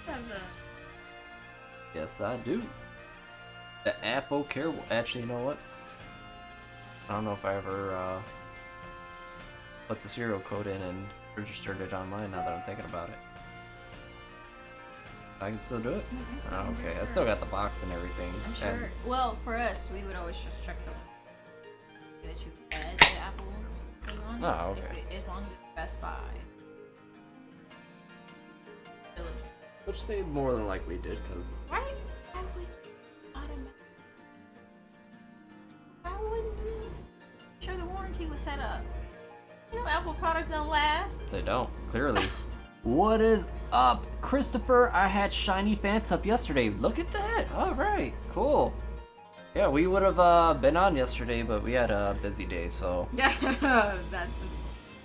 have the. Yes, I do. The Apple Care. Actually, you know what? I don't know if I ever put the serial code in and registered it online. Now that I'm thinking about it, I can still do it. So, Oh, okay, sure. I still got the box and everything. I'm sure. And Well, for us, we would always just check the that you had the Apple thing on. Oh, okay. As long as it's Best Buy. which they more than likely did, because Why would automatic? Why wouldn't you? Sure, the warranty was set up. You know, Apple products don't last. they don't, clearly. What is up, Christopher? I had shiny Fants up yesterday. Look at that. All right, cool. Yeah, we would have been on yesterday, but we had a busy day, so. Yeah, that's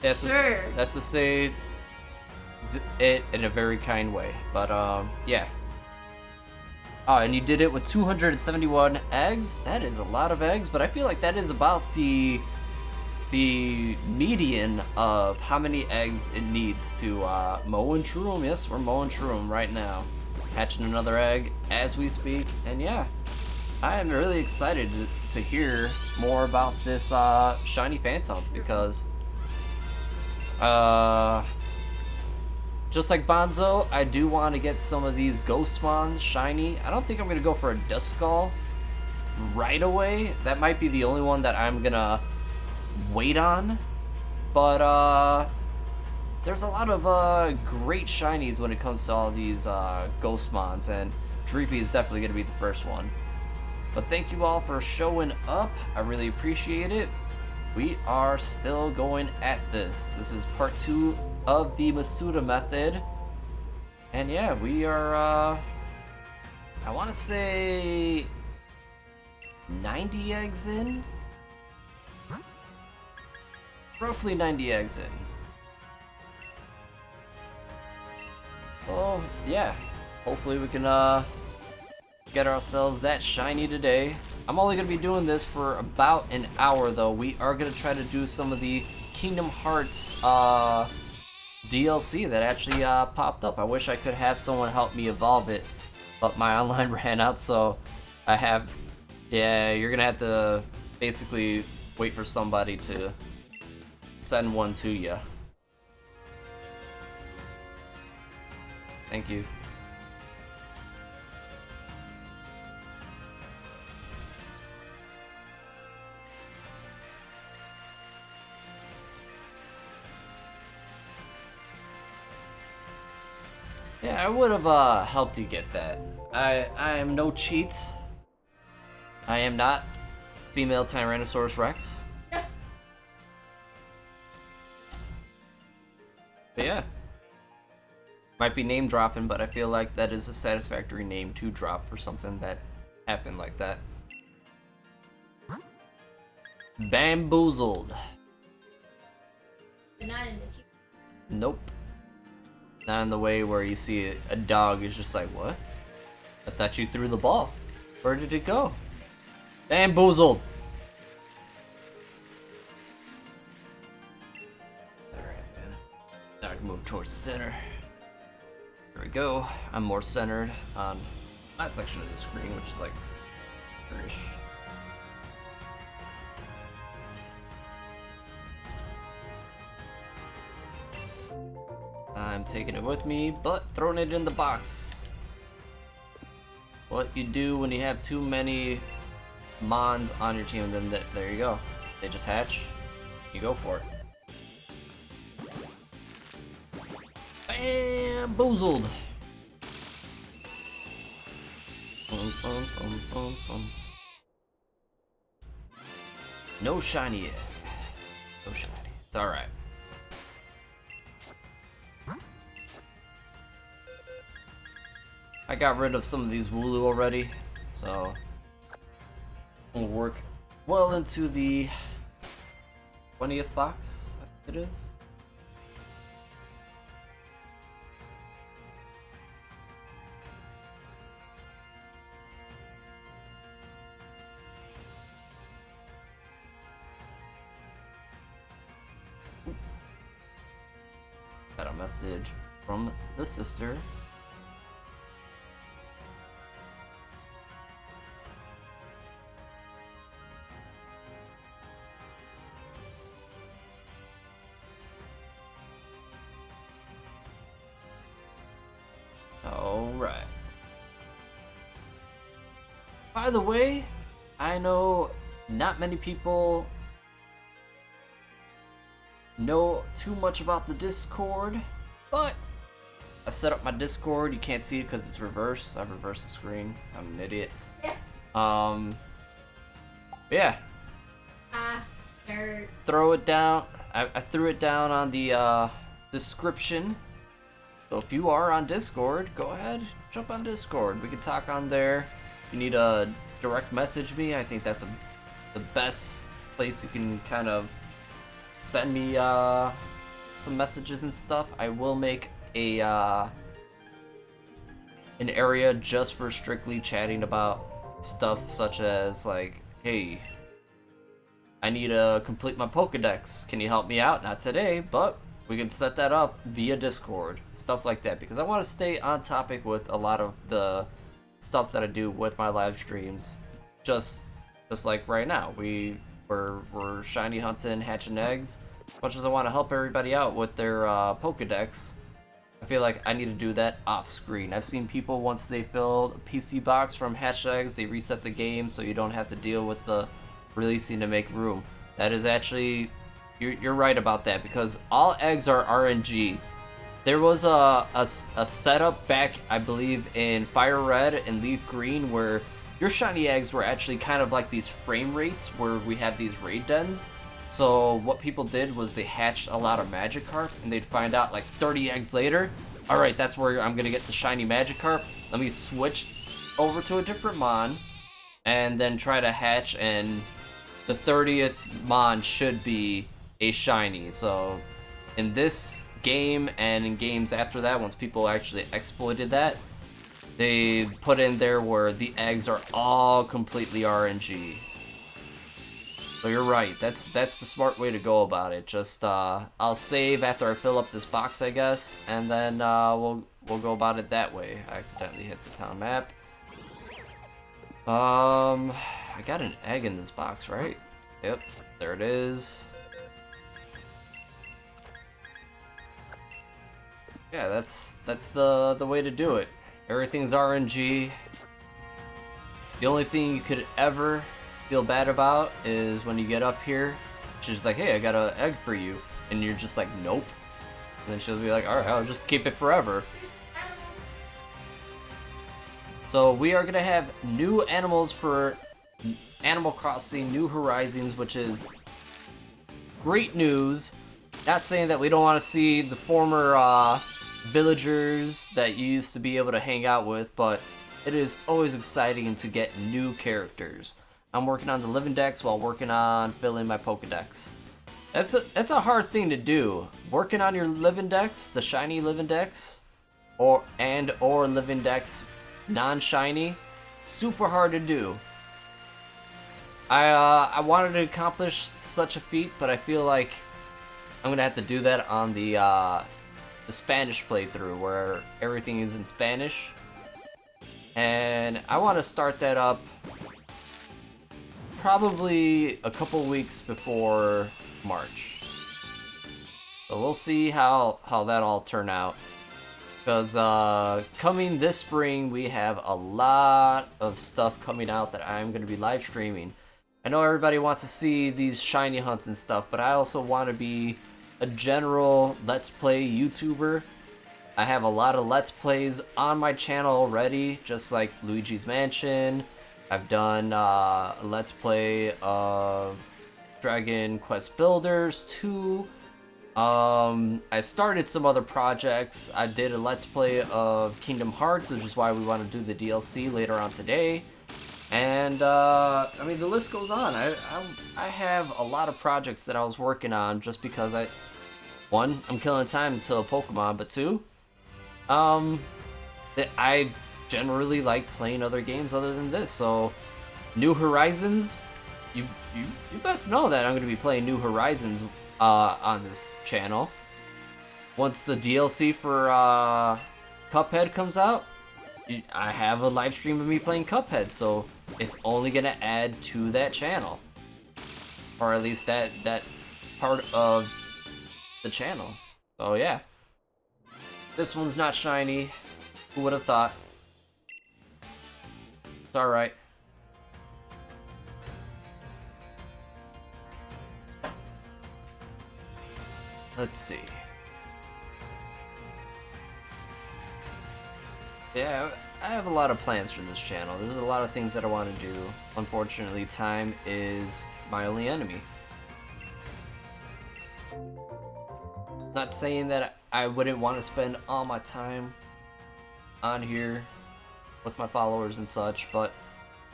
Sure. That's to say it in a very kind way. But, yeah. Oh, and you did it with 271 eggs? That is a lot of eggs, but I feel like that is about the median of how many eggs it needs to mow and true 'em. Yes, we're mowing true 'em right now. Hatching another egg as we speak, and yeah. I am really excited to hear more about this shiny Phantom because just like Bonzo, I do want to get some of these Ghost Mons shiny. I don't think I'm going to go for a Duskull right away. That might be the only one that I'm going to wait on. But there's a lot of great shinies when it comes to all these Ghost Mons, and Dreepy is definitely going to be the first one. But thank you all for showing up. I really appreciate it. We are still going at this. This is part 2 of the Masuda method. And yeah, we are, I want to say 90 eggs in? Roughly 90 eggs in. Well, yeah. Hopefully we can, get ourselves that shiny today. I'm only going to be doing this for about an hour though. We are going to try to do some of the Kingdom Hearts DLC that actually popped up. I wish I could have someone help me evolve it, but my online ran out, so I have, yeah, you're going to have to basically wait for somebody to send one to you. Thank you. Yeah, I would have helped you get that. I am no cheat. I am not female Tyrannosaurus Rex. But yeah. Might be name dropping, but I feel like that is a satisfactory name to drop for something that happened like that. Bamboozled. Nope. Not in the way where you see a dog is just like, what? I thought you threw the ball. Where did it go? Bamboozled. Alright, man. Now I can move towards the center. There we go. I'm more centered on my section of the screen, which is like here-ish. I'm taking it with me, but throwing it in the box. What you do when you have too many Mons on your team, and then there you go. They just hatch. You go for it. Bamboozled. No shiny yet. No shiny. It's alright. I got rid of some of these Wooloo already, so we'll work well into the 20th box, I think it is. Got a message from the sister. by the way, I know not many people know too much about the Discord, but I set up my Discord. You can't see it because it's reversed. I've reversed the screen. I'm an idiot. Yeah. Yeah. Dirt. Throw it down. I threw it down on the description. So if you are on Discord, go ahead, jump on Discord. We can talk on there. If you need to direct message me, I think that's the best place you can kind of send me some messages and stuff. I will make a an area just for strictly chatting about stuff such as like, hey, I need to complete my Pokedex. Can you help me out? Not today, but we can set that up via Discord. Stuff like that, because I want to stay on topic with a lot of the stuff that I do with my live streams. Just like right now, we're shiny hunting, hatching eggs. As much as I want to help everybody out with their Pokedex, I feel like I need to do that off screen. I've seen people, once they fill a PC box from hatched eggs, they reset the game so you don't have to deal with the releasing to make room. That is actually, you're right about that, because all eggs are RNG. There was a setup back, I believe, in Fire Red and Leaf Green where your shiny eggs were actually kind of like these frame rates where we have these raid dens. So what people did was they hatched a lot of Magikarp, and they'd find out like 30 eggs later, alright, that's where I'm gonna get the shiny Magikarp. Let me switch over to a different Mon and then try to hatch, and the 30th Mon should be a shiny. So in this game and in games after that, once people actually exploited that, they put in there where the eggs are all completely RNG. So you're right, that's the smart way to go about it. Just I'll save after I fill up this box, I guess, and then we'll go about it that way. I accidentally hit the town map. I got an egg in this box, right? Yep, there it is. Yeah, that's the way to do it. Everything's RNG. The only thing you could ever feel bad about is when you get up here, she's like, hey, I got an egg for you, and you're just like, nope. And then she'll be like, alright, I'll just keep it forever. So we are gonna have new animals for Animal Crossing New Horizons, which is great news. Not saying that we don't want to see the former villagers that you used to be able to hang out with, but it is always exciting to get new characters. I'm working on the living dex while working on filling my Pokedex. That's a hard thing to do. Working on your living dex, the shiny living dex, or living dex non-shiny, super hard to do. I wanted to accomplish such a feat, but I feel like I'm gonna have to do that on the Spanish playthrough where everything is in Spanish, and I want to start that up probably a couple weeks before March. So we'll see how that all turn out. Because coming this spring, we have a lot of stuff coming out that I'm going to be live streaming. I know everybody wants to see these shiny hunts and stuff, but I also want to be a general Let's Play YouTuber. I have a lot of Let's Plays on my channel already, just like Luigi's Mansion. I've done a Let's Play of Dragon Quest Builders 2. I started some other projects. I did a Let's Play of Kingdom Hearts, which is why we want to do the DLC later on today. And, I mean, the list goes on. I have a lot of projects that I was working on just because one, I'm killing time until a Pokemon, but two, that I generally like playing other games other than this. So, New Horizons, you best know that I'm going to be playing New Horizons on this channel. Once the DLC for Cuphead comes out, I have a live stream of me playing Cuphead, so it's only gonna add to that channel, or at least that part of the channel. So yeah, this one's not shiny. Who would have thought? It's all right. Let's see. Yeah, I have a lot of plans for this channel. There's a lot of things that I want to do. Unfortunately, time is my only enemy. Not saying that I wouldn't want to spend all my time on here with my followers and such, but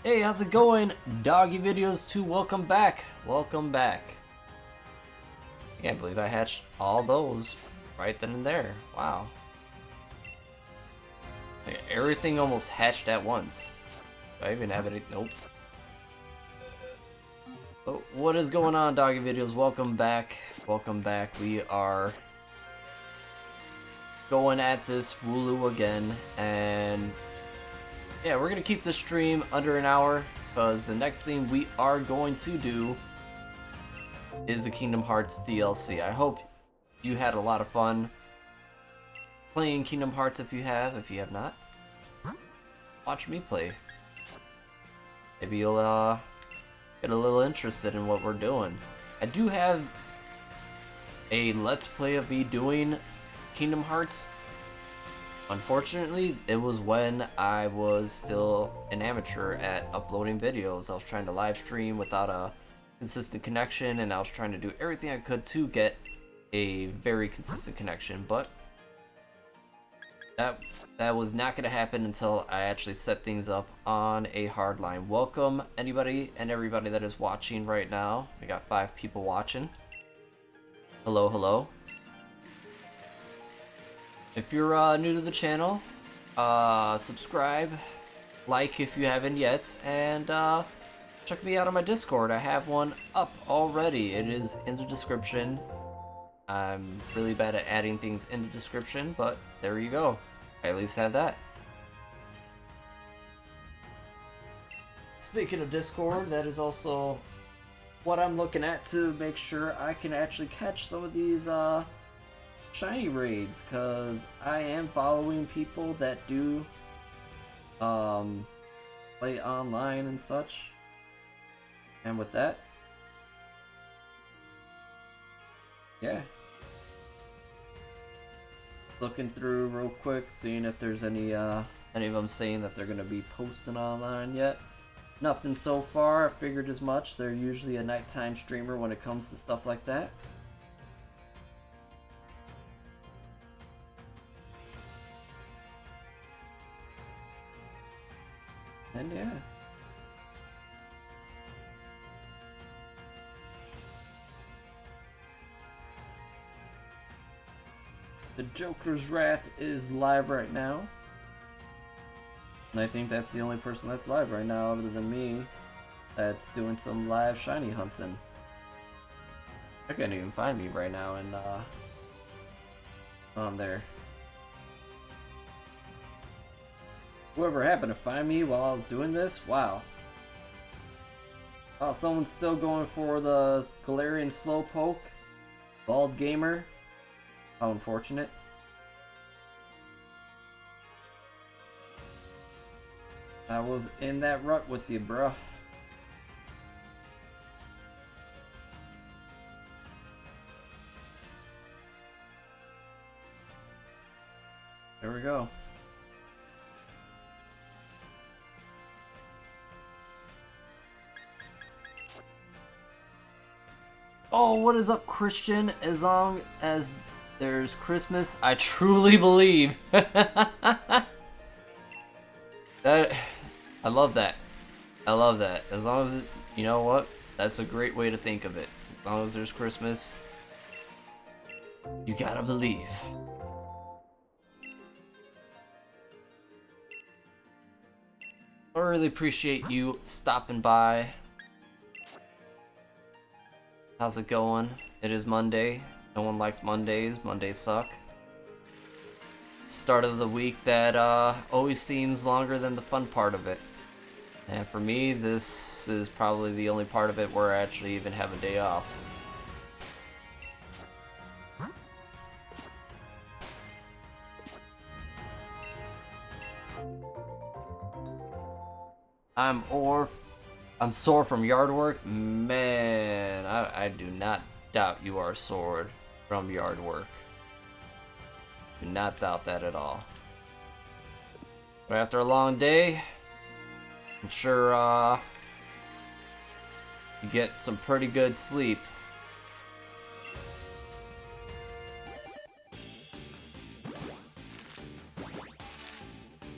hey, how's it going? Doggy Videos 2, welcome back. Welcome back. I can't believe I hatched all those right then and there. Wow. Like, everything almost hatched at once. Do I even have it? Nope. But what is going on, Doggy Videos? Welcome back. Welcome back. We are going at this Wooloo again, and yeah, we're gonna keep the stream under an hour because the next thing we are going to do is the Kingdom Hearts DLC. I hope you had a lot of fun playing Kingdom Hearts. If you have not, watch me play. Maybe you'll get a little interested in what we're doing. I do have a Let's Play of me doing Kingdom Hearts. Unfortunately, it was when I was still an amateur at uploading videos. I was trying to live stream without a consistent connection, and I was trying to do everything I could to get a very consistent connection, but that was not going to happen until I actually set things up on a hard line. Welcome anybody and everybody that is watching right now. We got 5 people watching. Hello, hello. If you're new to the channel, subscribe, like if you haven't yet, and check me out on my Discord. I have one up already. It is in the description. I'm really bad at adding things in the description, but there you go. I at least have that. Speaking of Discord, that is also what I'm looking at to make sure I can actually catch some of these shiny raids, because I am following people that do play online and such. And with that, yeah, looking through real quick, seeing if there's any of them saying that they're gonna be posting online yet. Nothing so far. I figured as much. They're usually a nighttime streamer when it comes to stuff like that. And yeah. The Joker's Wrath is live right now. And I think that's the only person that's live right now other than me that's doing some live shiny hunting. I can't even find me right now and on there. Whoever happened to find me while I was doing this, wow. Wow, someone's still going for the Galarian Slowpoke. Bald Gamer. How unfortunate. I was in that rut with you, bruh. There we go. Oh, what is up, Christian? As long as there's Christmas, I truly believe. That, I love that. I love that. As long as, you know what? That's a great way to think of it. As long as there's Christmas, you gotta believe. I really appreciate you stopping by. How's it going? It is Monday. No one likes Mondays. Mondays suck. Start of the week that always seems longer than the fun part of it. And for me, this is probably the only part of it where I actually even have a day off. I'm sore from yard work. Man, I do not doubt you are sore. from yard work. Do not doubt that at all. But after a long day, I'm sure you get some pretty good sleep.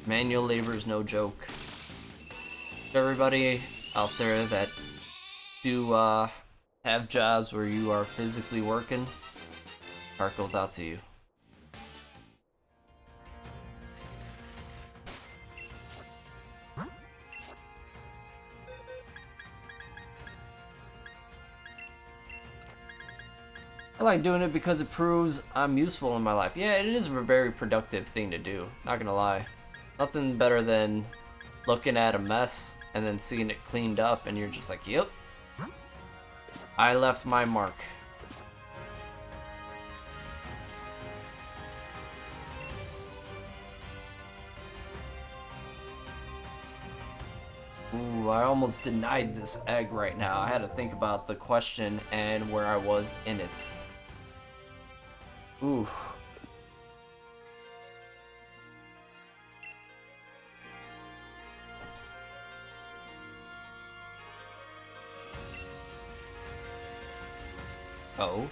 Manual labor is no joke. To everybody out there that do have jobs where you are physically working, heart goes out to you. I like doing it because it proves I'm useful in my life. Yeah, it is a very productive thing to do, not gonna lie. Nothing better than looking at a mess and then seeing it cleaned up and you're just like, yep, I left my mark. Ooh, I almost denied this egg right now. I had to think about the question and where I was in it. Ooh. Oh.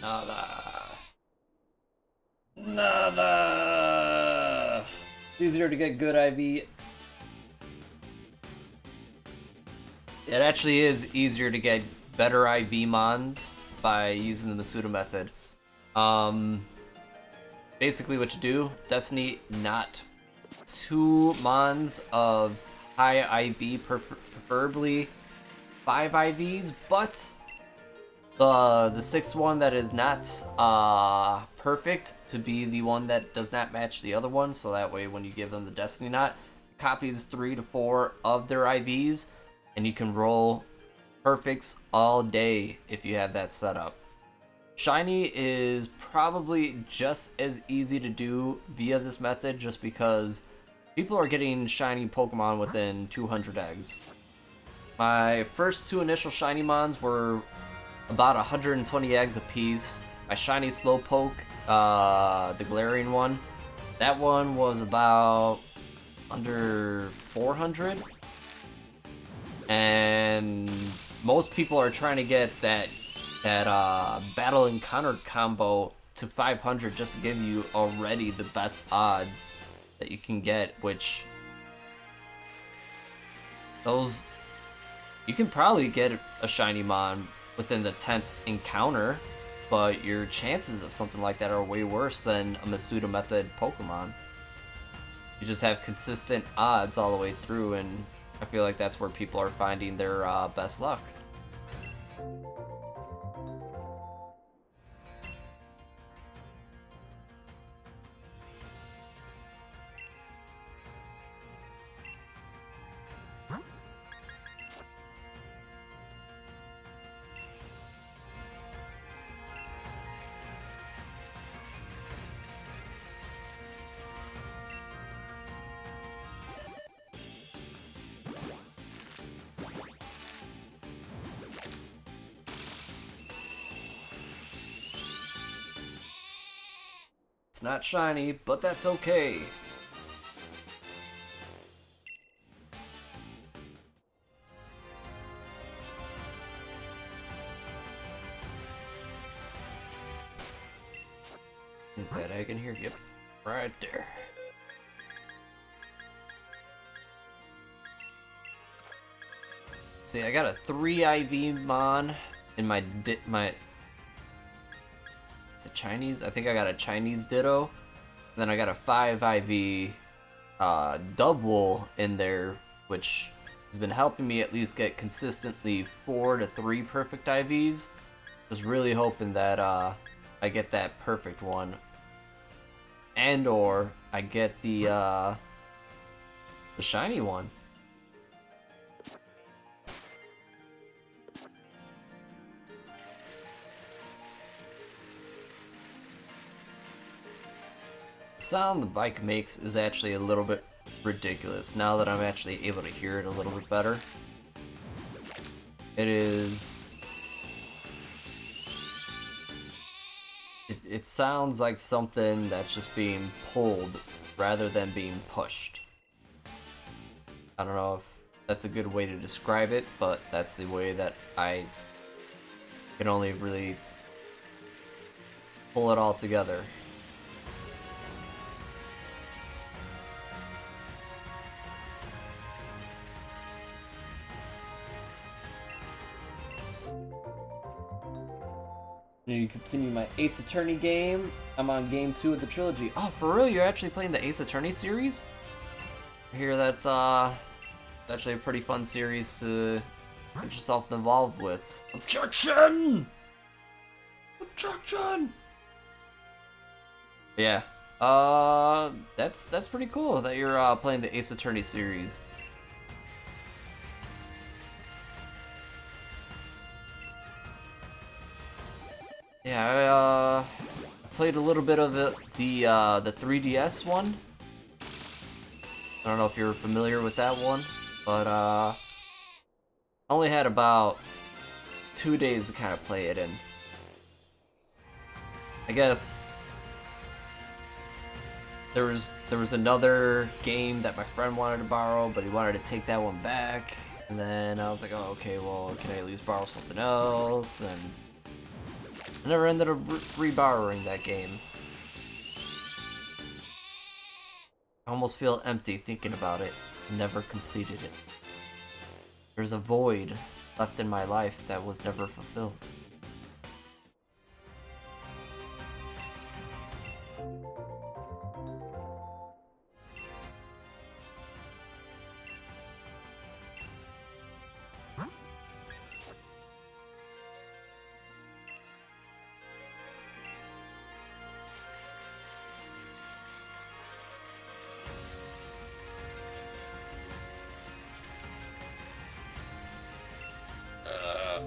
Nada. Nada. It's easier to get good IV. It actually is easier to get better IV mons by using the Masuda method. Basically what you do, Destiny not 2 mons of high IV, preferably 5 IVs, but the 6th one that is not perfect to be the one that does not match the other one, so that way when you give them the Destiny Knot, it copies 3 to 4 of their IVs, and you can roll perfects all day if you have that set up. Shiny is probably just as easy to do via this method just because people are getting shiny Pokemon within 200 eggs. My first 2 initial shiny mons were about 120 eggs apiece. My shiny Slowpoke, the Galarian one, that one was about under 400. And most people are trying to get that battle encounter combo to 500 just to give you already the best odds that you can get, which those you can probably get a shiny mon within the 10th encounter, but your chances of something like that are way worse than a Masuda method Pokemon. You just have consistent odds all the way through, and I feel like that's where people are finding their best luck. It's not shiny, but that's okay. Is that egg in here? Yep, right there. See, I got a 3 IV mon in my is it Chinese? I think I got a Chinese Ditto. And then I got a 5 IV double in there, which has been helping me at least get consistently 4 to 3 perfect IVs. Just really hoping that I get that perfect one. And or I get the shiny one. sound the bike makes is actually a little bit ridiculous now that I'm actually able to hear it a little bit better. It is... It sounds like something that's just being pulled rather than being pushed. I don't know if that's a good way to describe it, but that's the way that I can only really pull it all together. You continue my Ace Attorney game. I'm on game 2 of the trilogy. Oh, for real? You're actually playing the Ace Attorney series? I hear that's actually a pretty fun series to get yourself involved with. Objection! Objection! Yeah. That's pretty cool that you're playing the Ace Attorney series. Yeah, I played a little bit of it, the 3DS one. I don't know if you're familiar with that one, but I only had about 2 days to kind of play it in. I guess there was another game that my friend wanted to borrow, but he wanted to take that one back, and then I was like, oh, okay, well, can I at least borrow something else? And I never ended up re-borrowing that game. I almost feel empty thinking about it. Never completed it. There's a void left in my life that was never fulfilled.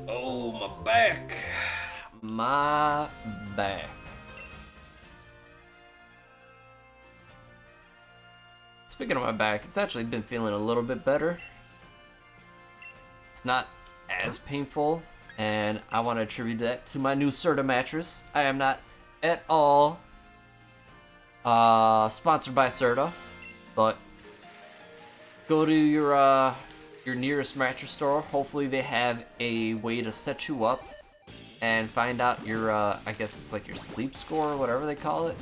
Oh, my back. My back. Speaking of my back, it's actually been feeling a little bit better. It's not as painful, and I want to attribute that to my new Serta mattress. I am not at all sponsored by Serta, but go to your nearest mattress store. Hopefully they have a way to set you up and find out your I guess it's like your sleep score or whatever they call it,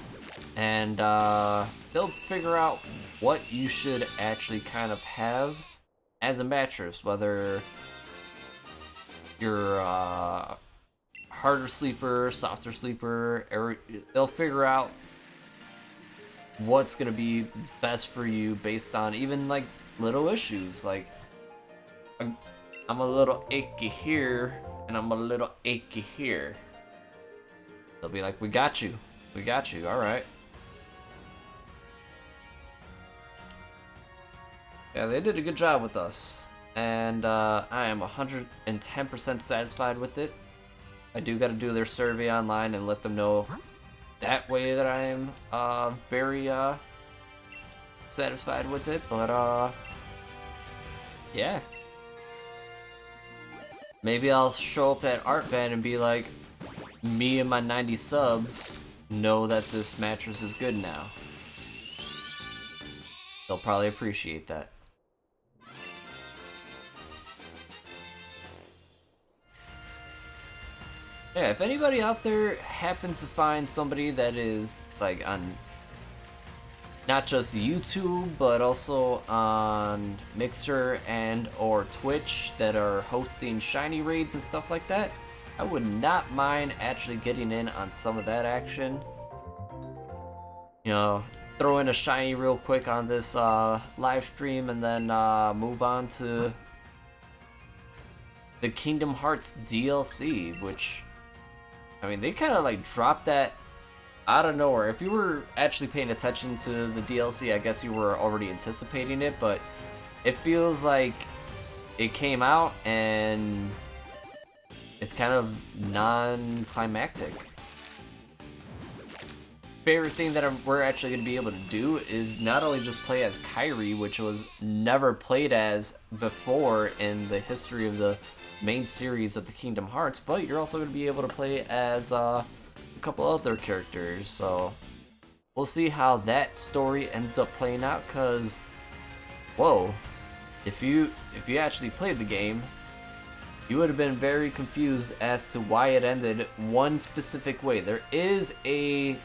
and they'll figure out what you should actually kind of have as a mattress, whether you're harder sleeper, softer sleeper. They'll figure out what's gonna be best for you based on even like little issues, like I'm a little achy here, and I'm a little achy here. They'll be like, we got you, alright. Yeah, they did a good job with us, and I am 110% satisfied with it. I do gotta do their survey online and let them know that way that I am very satisfied with it, but yeah. Maybe I'll show up at Art Van and be like, me and my 90 subs know that this mattress is good now. They'll probably appreciate that. Yeah, if anybody out there happens to find somebody that is like on not just YouTube, but also on Mixer and or Twitch that are hosting shiny raids and stuff like that, I would not mind actually getting in on some of that action. You know, throw in a shiny real quick on this live stream and then move on to the Kingdom Hearts DLC, which, I mean, they kind of like dropped that out of nowhere. If you were actually paying attention to the DLC, I guess you were already anticipating it, but it feels like it came out and it's kind of non-climactic. favorite thing that we're actually going to be able to do is not only just play as Kyrie, which was never played as before in the history of the main series of the Kingdom Hearts, but you're also going to be able to play as a couple other characters. So we'll see how that story ends up playing out, because whoa, if you actually played the game, you would have been very confused as to why it ended one specific way. There is a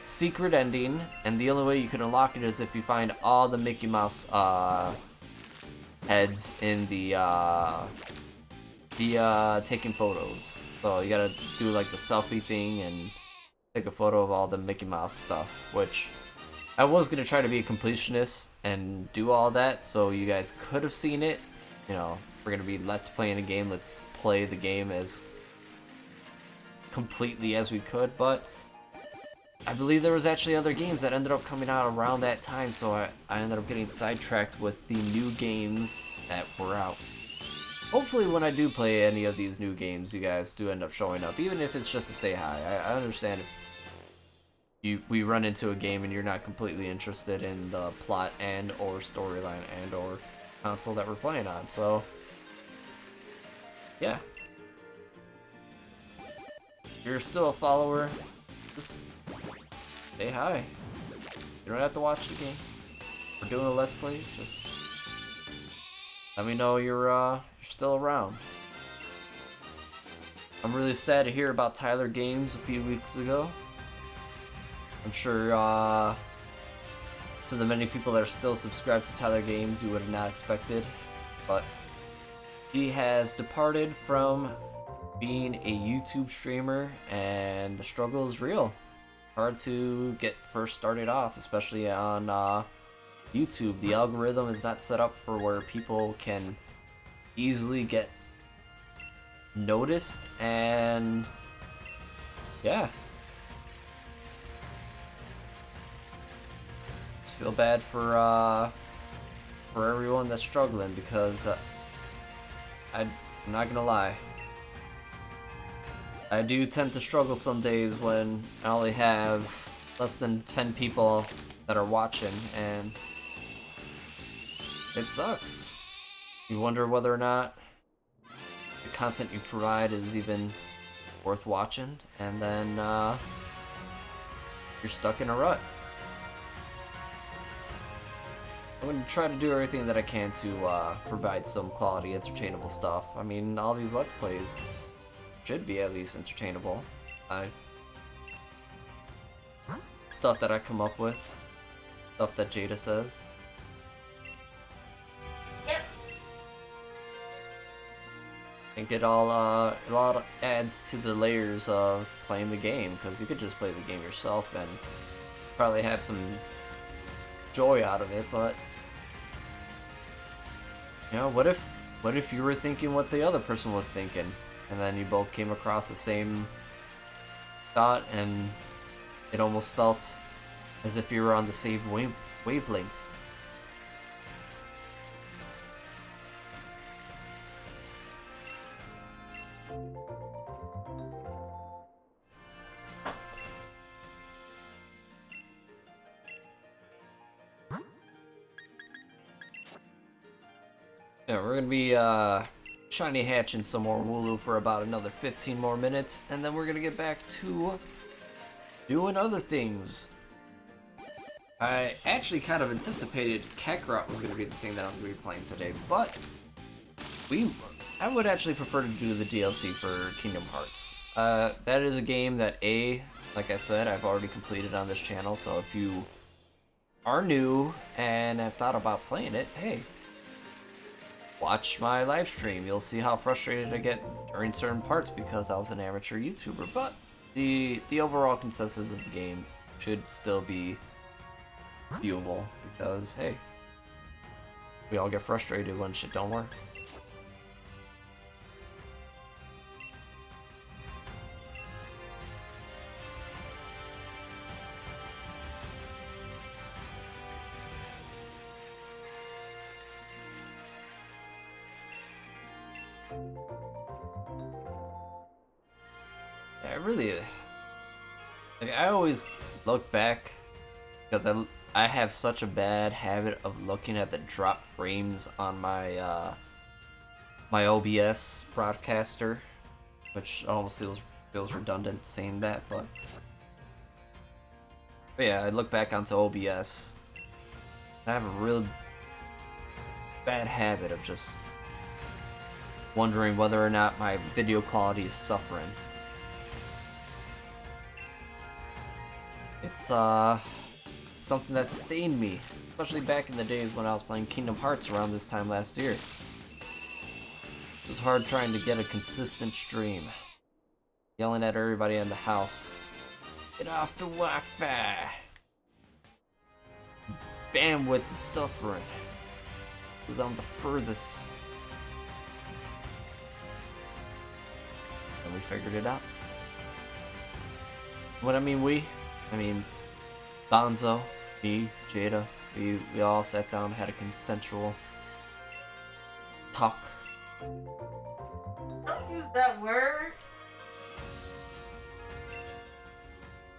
secret ending, and the only way you can unlock it is if you find all the Mickey Mouse heads in the taking photos. So you gotta do like the selfie thing and take a photo of all the Mickey Mouse stuff, which I was gonna try to be a completionist and do all that so you guys could have seen it. You know, if we're gonna be let's playing a game, let's play the game as completely as we could, but I believe there was actually other games that ended up coming out around that time, so I ended up getting sidetracked with the new games that were out. Hopefully when I do play any of these new games, you guys do end up showing up, even if it's just to say hi. I understand if we run into a game and you're not completely interested in the plot and or storyline and or console that we're playing on, so yeah. If you're still a follower, just say hi. You don't have to watch the game. We're doing a let's play, just let me know you're still around. I'm really sad to hear about Tyler Games a few weeks ago. I'm sure to the many people that are still subscribed to Tyler Games, you would have not expected, but he has departed from being a YouTube streamer, and the struggle is real. Hard to get first started off, especially on YouTube. The algorithm is not set up for where people can easily get noticed, and yeah. Just feel bad for everyone that's struggling, because I'm not gonna lie, I do tend to struggle some days when I only have less than 10 people that are watching, and it sucks. You wonder whether or not the content you provide is even worth watching, and then you're stuck in a rut. I'm going to try to do everything that I can to provide some quality, entertainable stuff. I mean, all these Let's Plays should be at least entertainable. Stuff that I come up with, stuff that Jada says. Yep. I think it all adds to the layers of playing the game, because you could just play the game yourself and probably have some joy out of it, but you know, what if you were thinking what the other person was thinking, and then you both came across the same thought, and it almost felt as if you were on the same wavelength. Yeah, we're gonna be shiny hatching some more Wooloo for about another 15 more minutes, and then we're gonna get back to doing other things. I actually kind of anticipated Kakarot was gonna be the thing that I was gonna be playing today, but I would actually prefer to do the DLC for Kingdom Hearts. That is a game that like I said, I've already completed on this channel, so if you are new and have thought about playing it, hey, watch my live stream. You'll see how frustrated I get during certain parts because I was an amateur YouTuber, but the overall consensus of the game should still be viewable, because hey, we all get frustrated when shit don't work. I always look back, because I have such a bad habit of looking at the drop frames on my my OBS broadcaster, which almost feels redundant saying that, but yeah, I look back onto OBS. I have a real bad habit of just wondering whether or not my video quality is suffering. It's something that stained me, especially back in the days when I was playing Kingdom Hearts around this time last year. It was hard trying to get a consistent stream. Yelling at everybody in the house. Get off the Wi-Fi! Bandwidth is suffering. Because I'm the furthest. And we figured it out. What I mean I mean Bonzo, me, Jada, we all sat down, had a consensual talk. Don't use that word.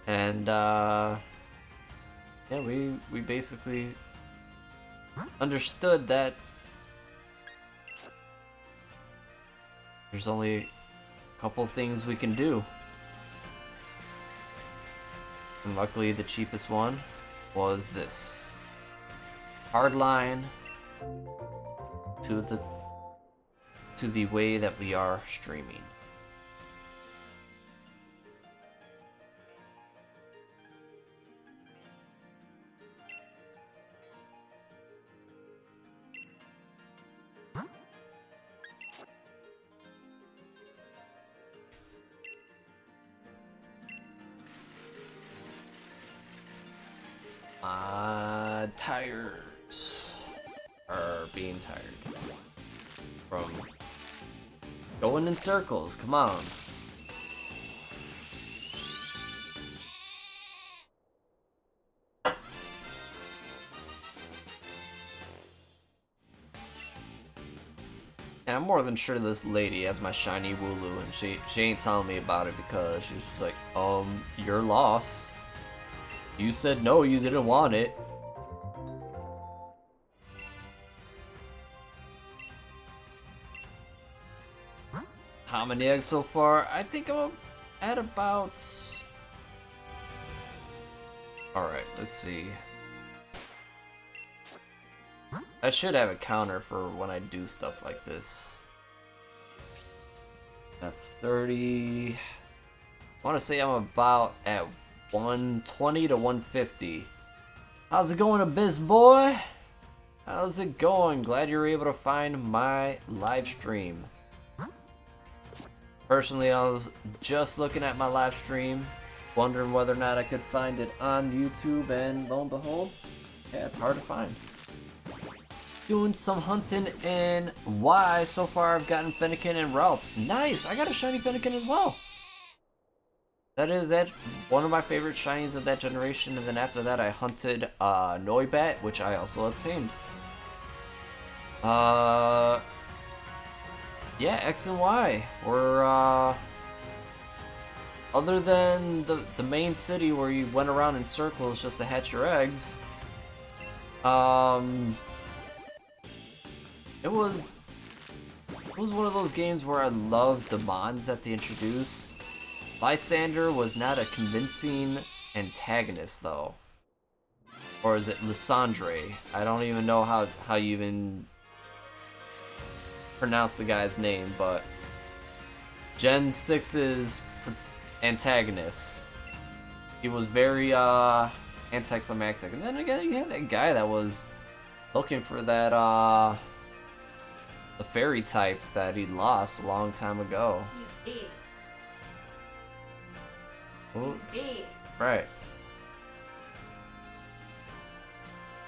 And yeah, we basically understood that there's only a couple things we can do. And luckily the cheapest one was this. Hardline to the way that we are streaming. Tires are being tired from going in circles. Come on. Yeah, I'm more than sure this lady has my shiny Wooloo, and she ain't telling me about it because she's just like, your loss. You said no, you didn't want it. How many eggs so far? I think I'm at about... Alright, let's see. I should have a counter for when I do stuff like this. That's 30... I want to say I'm about at 120 to 150. How's it going, Abyss boy? How's it going? Glad you were able to find my live stream. Personally, I was just looking at my live stream, wondering whether or not I could find it on YouTube, and lo and behold, yeah, it's hard to find. Doing some hunting, and why so far I've gotten Fennekin and Ralts. Nice! I got a shiny Fennekin as well. That is one of my favorite shinies of that generation, and then after that I hunted Noibat, which I also obtained. Yeah, X and Y were, other than the main city where you went around in circles just to hatch your eggs, it was one of those games where I loved the mons that they introduced. Lysander was not a convincing antagonist, though. Or is it Lysandre? I don't even know how you even pronounce the guy's name, but Gen 6's antagonist. He was very anticlimactic. And then again, you had that guy that was looking for that the fairy type that he lost a long time ago. You did. Oh, You did. right.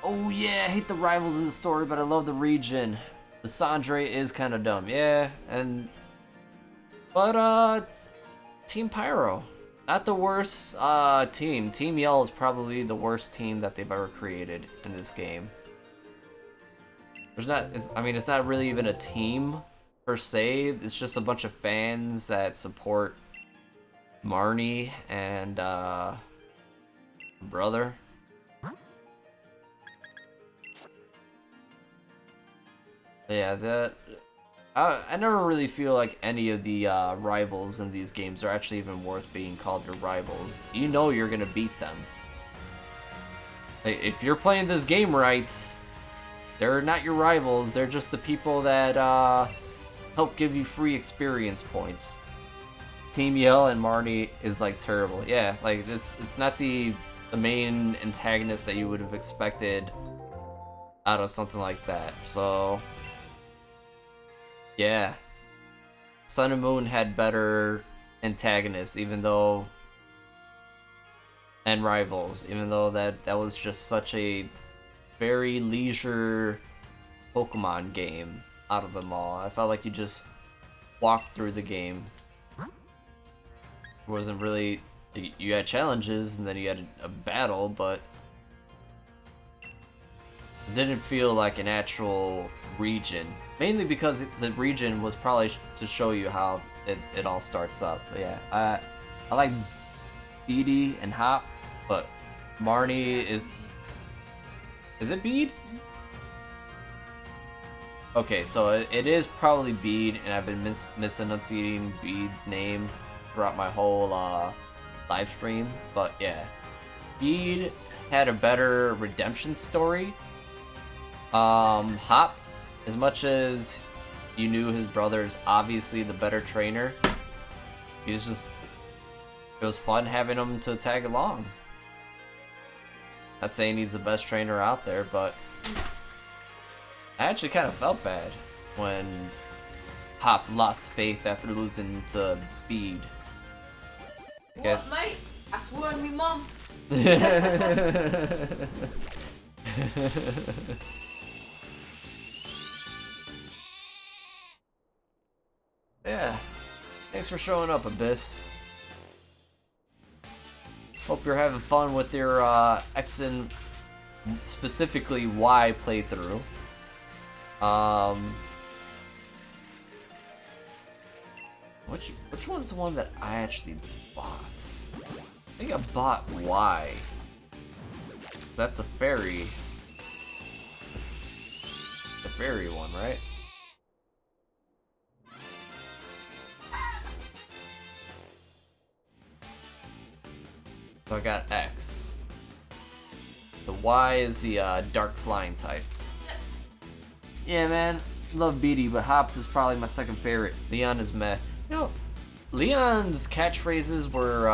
Oh yeah, I hate the rivals in the story, but I love the region. The Sandre is kind of dumb, yeah, but Team Pyro, not the worst team. Team Yell is probably the worst team that they've ever created in this game. It's not really even a team per se. It's just a bunch of fans that support Marnie and Brother. Yeah, I never really feel like any of the rivals in these games are actually even worth being called your rivals. You know you're gonna beat them. Like, if you're playing this game right, they're not your rivals. They're just the people that help give you free experience points. Team Yell and Marnie is like terrible. Yeah, like it's not the main antagonist that you would have expected out of something like that. So yeah, Sun and Moon had better antagonists, even though, and rivals, even though that was just such a very leisure Pokemon game out of them all. I felt like you just walked through the game. It wasn't really, you had challenges and then you had a battle, but it didn't feel like an actual region. Mainly because the region was probably to show you how it all starts up. But yeah, I like Beedee and Hop, but Marnie is it Beed? Okay, so it is probably Beed, and I've been misenunciating Beed's name throughout my whole live stream. But yeah, Beed had a better redemption story. Hop, as much as you knew his brother is obviously the better trainer, it was fun having him to tag along. Not saying he's the best trainer out there, but I actually kind of felt bad when Hop lost faith after losing to Beed. What, mate? I swear on me mum. Yeah. Thanks for showing up, Abyss. Hope you're having fun with your X and specifically Y playthrough. Which one's the one that I actually bought? I think I bought Y. That's a fairy. The fairy one, right? So I got X. The Y is the dark flying type. Yeah, man. Love Beedee, but Hop is probably my second favorite. Leon is meh. You know, Leon's catchphrases were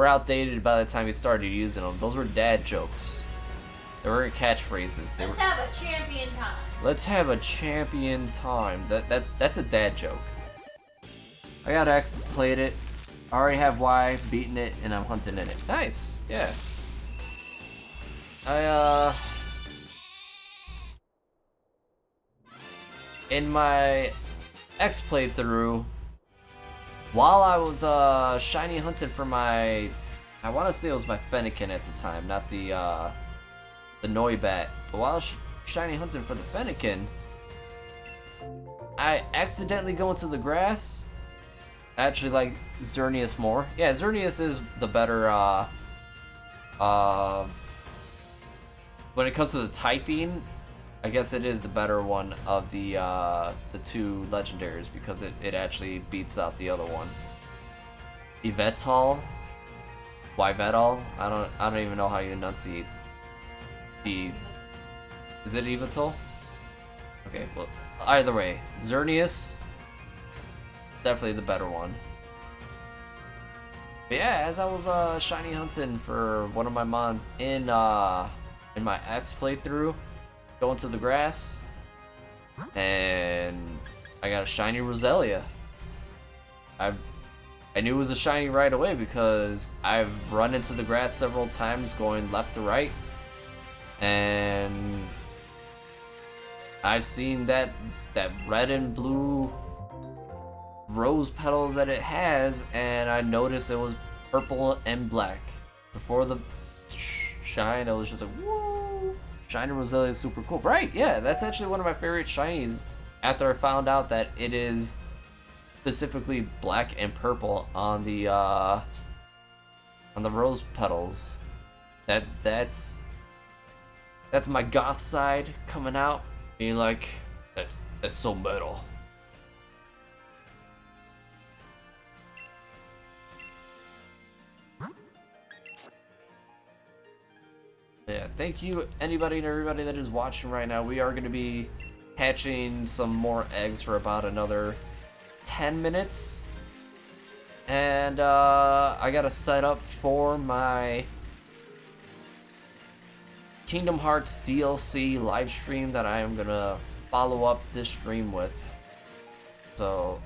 outdated by the time he started using them. Those were dad jokes. They weren't catchphrases. Let's have a champion time. Let's have a champion time. That's a dad joke. I got X, played it. I already have Y, beaten it, and I'm hunting in it. Nice, yeah. In my X playthrough, while I was shiny hunting for my, I want to say it was my Fennekin at the time, not the Noibat. But while I was shiny hunting for the Fennekin, I accidentally go into the grass. I actually like Xerneas more. Yeah, Xerneas is the better when it comes to the typing, I guess it is the better one of the two legendaries because it actually beats out the other one. Yveltal? Yveltal? I don't even know how you enunciate the. Is it Yveltal? Okay, well either way, Xerneas definitely the better one. But yeah, as I was shiny hunting for one of my mons in my X playthrough, going to the grass, and I got a shiny Roselia. I knew it was a shiny right away because I've run into the grass several times going left to right, and I've seen that red and blue rose petals that it has, and I noticed it was purple and black. Before the shine, I was just like, woo! Shiny Roselia is super cool. Right, yeah, that's actually one of my favorite shinies after I found out that it is specifically black and purple on the on the rose petals. That's my goth side coming out, being like, that's so metal. Yeah, thank you anybody and everybody that is watching right now. We are going to be hatching some more eggs for about another 10 minutes. And I got to set up for my Kingdom Hearts DLC live stream that I am going to follow up this stream with. So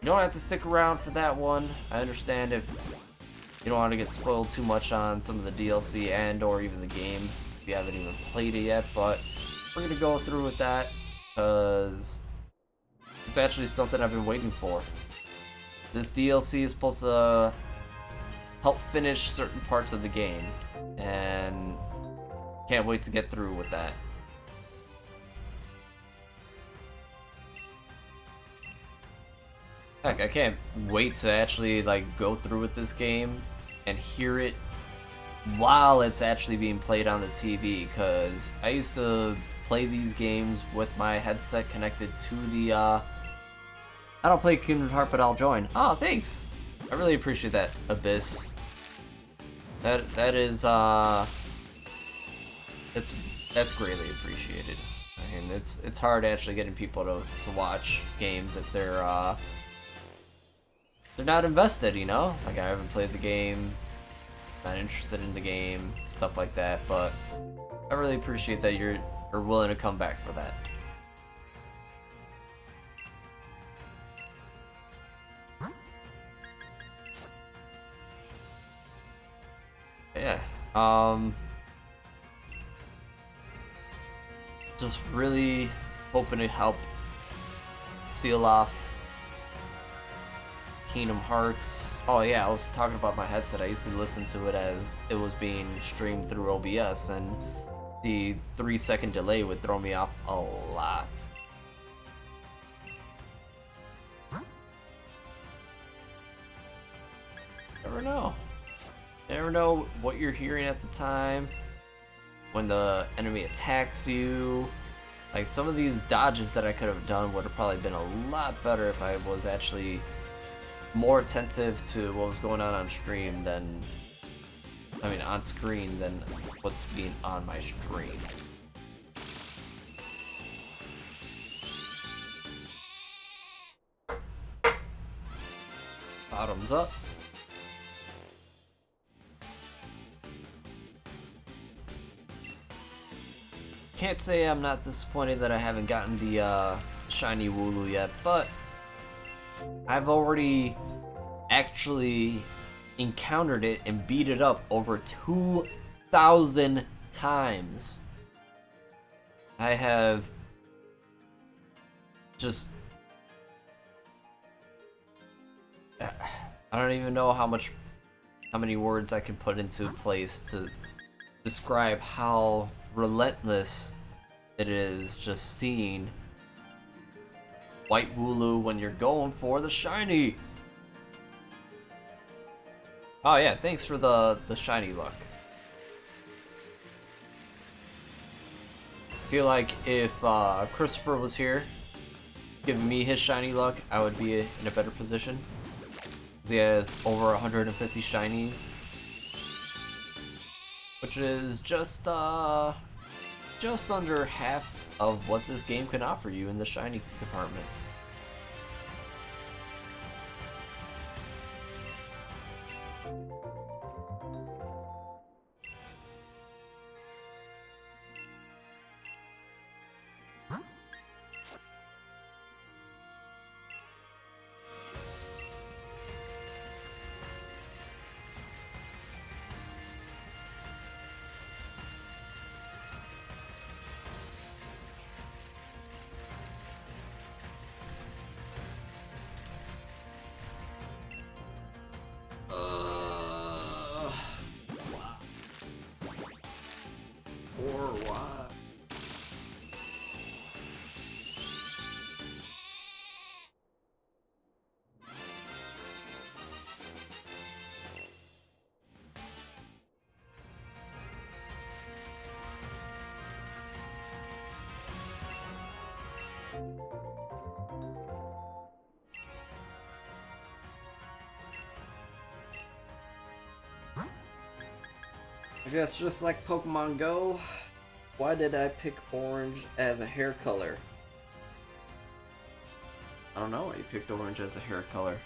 you don't have to stick around for that one. I understand if you don't want to get spoiled too much on some of the DLC and or even the game if you haven't even played it yet, but we're going to go through with that because it's actually something I've been waiting for. This DLC is supposed to help finish certain parts of the game, and can't wait to get through with that. Heck, I can't wait to actually like go through with this game and hear it while it's actually being played on the TV, because I used to play these games with my headset connected to the I don't play Kingdom Hearts, but I'll join. Oh, thanks. I really appreciate that, Abyss. That is that's greatly appreciated. I mean, it's hard actually getting people to watch games if they're not invested, you know? Like, I haven't played the game, not interested in the game, stuff like that, but I really appreciate that you're willing to come back for that. Yeah, just really hoping to help seal off Kingdom Hearts. Oh yeah, I was talking about my headset. I used to listen to it as it was being streamed through OBS, and the 3-second delay would throw me off a lot. Never know. Never know what you're hearing at the time when the enemy attacks you. Like, some of these dodges that I could have done would have probably been a lot better if I was actually more attentive to what was going on stream than, I mean, on screen than what's being on my stream. Bottoms up. Can't say I'm not disappointed that I haven't gotten the shiny Wooloo yet, but I've already actually encountered it and beat it up over 2,000 times. I have just, I don't even know how many words I can put into place to describe how relentless it is just seeing white Wooloo when you're going for the shiny. Oh yeah, thanks for the shiny luck. I feel like if Christopher was here giving me his shiny luck, I would be in a better position. He has over 150 shinies, which is just under half of what this game can offer you in the shiny department. I guess just like Pokemon Go, why did I pick orange as a hair color? I don't know why you picked orange as a hair color.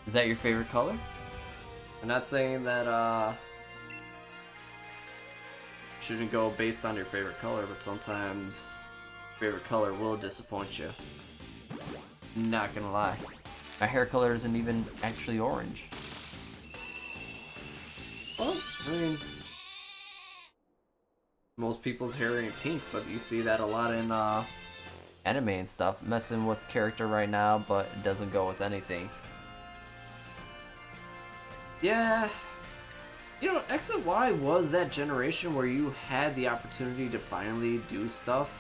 Is that your favorite color? I'm not saying that shouldn't go based on your favorite color, but sometimes favorite color will disappoint you. Not gonna lie. My hair color isn't even actually orange. Well, I mean, most people's hair ain't pink, but you see that a lot in anime and stuff. Messing with character right now, but it doesn't go with anything. Yeah, you know, X and Y was that generation where you had the opportunity to finally do stuff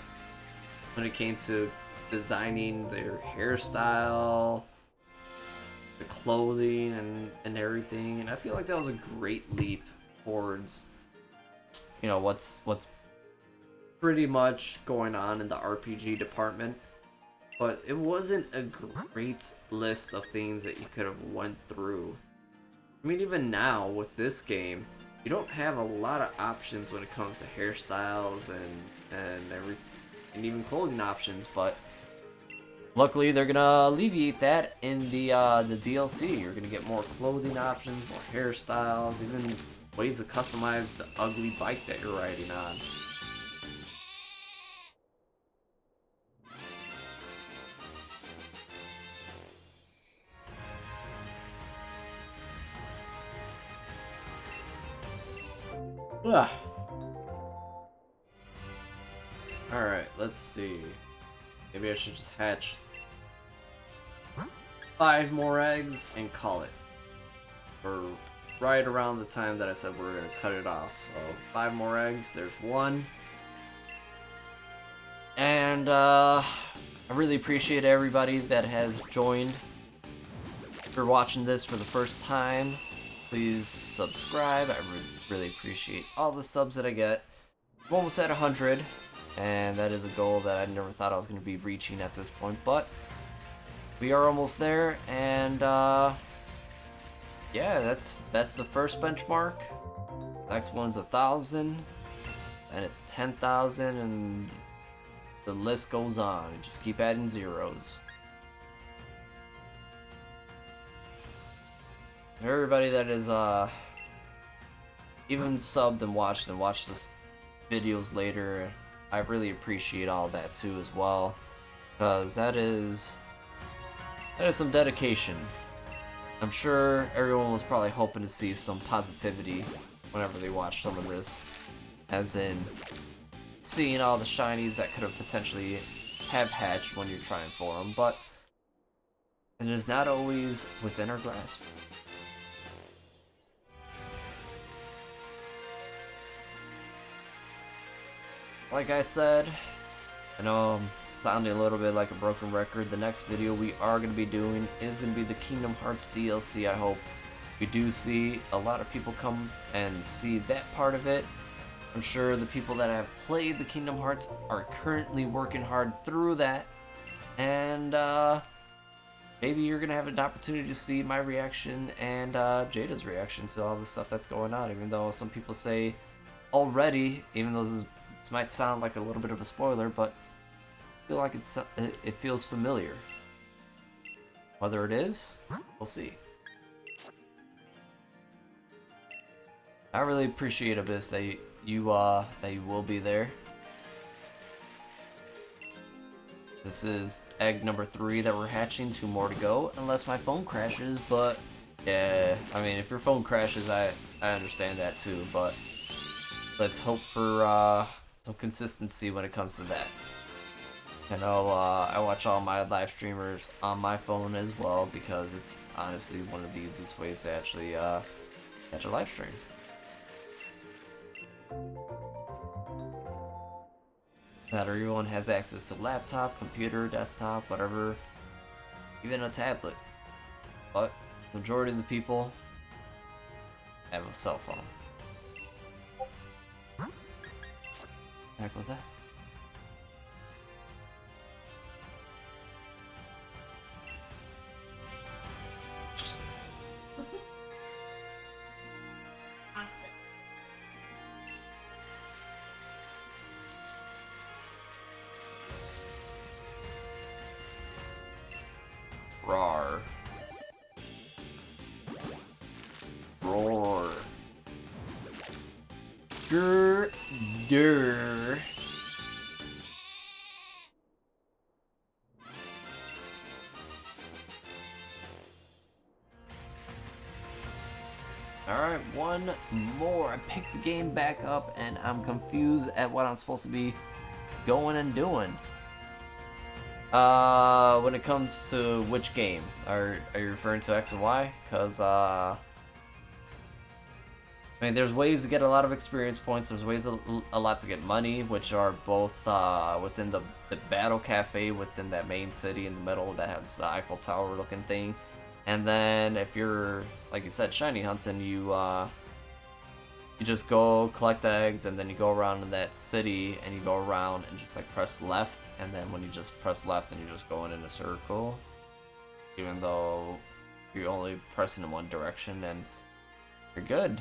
when it came to designing their hairstyle, the clothing, and everything. And I feel like that was a great leap towards, you know, what's pretty much going on in the RPG department. But it wasn't a great list of things that you could have went through. I mean, even now with this game, you don't have a lot of options when it comes to hairstyles and everything, and even clothing options. But luckily, they're gonna alleviate that in the DLC. You're gonna get more clothing options, more hairstyles, even ways to customize the ugly bike that you're riding on. Ugh. Alright, let's see. Maybe I should just hatch 5 more eggs and call it. Or right around the time that I said we were gonna cut it off. So 5 more eggs, there's 1. And I really appreciate everybody that has joined. If you're watching this for the first time, please subscribe. I really appreciate all the subs that I get. I'm almost at 100, and that is a goal that I never thought I was going to be reaching at this point, but we are almost there. And yeah, that's the first benchmark. Next one's 1,000, and it's 10,000, and the list goes on. Just keep adding zeros. Everybody that is even subbed and watched this videos later, I really appreciate all that too as well, because that is some dedication. I'm sure everyone was probably hoping to see some positivity whenever they watched some of this, as in seeing all the shinies that could have potentially have hatched when you're trying for them, but it is not always within our grasp. Like I said, I know I'm sounding a little bit like a broken record. The next video we are going to be doing is going to be the Kingdom Hearts DLC. I hope we do see a lot of people come and see that part of it. I'm sure the people that have played the Kingdom Hearts are currently working hard through that. And maybe you're going to have an opportunity to see my reaction and Jada's reaction to all the stuff that's going on. Even though some people say already, even though this might sound like a little bit of a spoiler, but I feel like it feels familiar. Whether it is, we'll see. I really appreciate Abyss that you will be there. This is egg number 3 that we're hatching. 2 more to go, unless my phone crashes. But yeah, I mean, if your phone crashes, I understand that too. But let's hope for some consistency when it comes to that. I know I watch all my live streamers on my phone as well, because it's honestly one of the easiest ways to actually catch a live stream. Not everyone has access to laptop, computer, desktop, whatever, even a tablet. But the majority of the people have a cell phone. What the heck was that? Grrr. Alright, one more. I picked the game back up and I'm confused at what I'm supposed to be going and doing. When it comes to which game? Are you referring to X and Y? Because, I mean, there's ways to get a lot of experience points. There's ways a lot to get money, which are both within the battle cafe within that main city in the middle that has the Eiffel Tower looking thing. And then if you're, like you said, shiny hunting, you just go collect eggs, and then you go around in that city, and you go around and just like press left, and then when you just press left, and you're just going in a circle, even though you're only pressing in one direction, and you're good.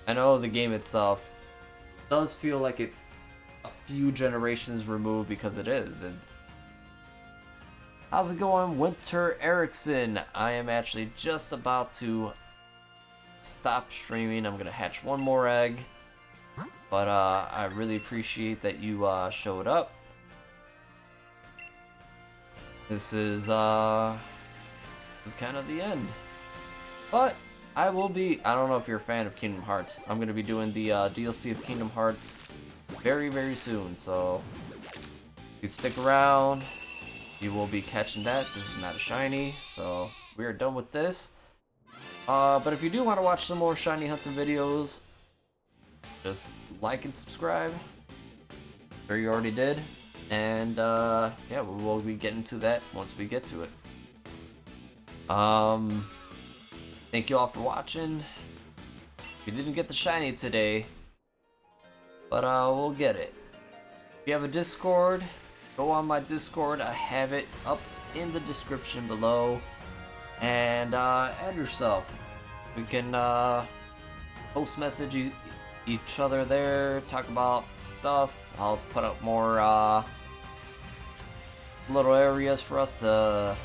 I know the game itself does feel like it's a few generations removed, because it is. How's it going, Winter Erickson? I am actually just about to stop streaming. I'm gonna hatch one more egg, but I really appreciate that you showed up. This is kind of the end, but I will be. I don't know if you're a fan of Kingdom Hearts. I'm gonna be doing the DLC of Kingdom Hearts very soon, so you stick around. You will be catching that. This is not a shiny, so we are done with this. But if you do want to watch some more shiny hunting videos, just like and subscribe. Sure you already did. And yeah, we will be getting to that once we get to it. Thank you all for watching. We didn't get the shiny today, but we'll get it. If you have a Discord, go on my Discord. I have it up in the description below. And add yourself. We can post message each other there, talk about stuff. I'll put up more little areas for us to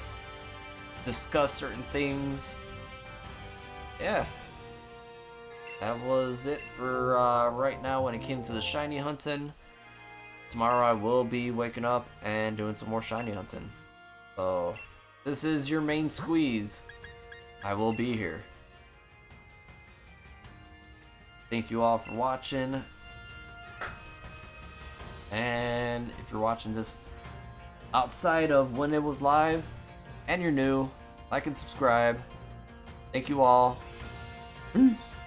discuss certain things. Yeah. That was it for right now when it came to the shiny hunting. Tomorrow I will be waking up and doing some more shiny hunting. So this is your main squeeze. I will be here. Thank you all for watching. And if you're watching this outside of when it was live and you're new, like and subscribe. Thank you all. Peace.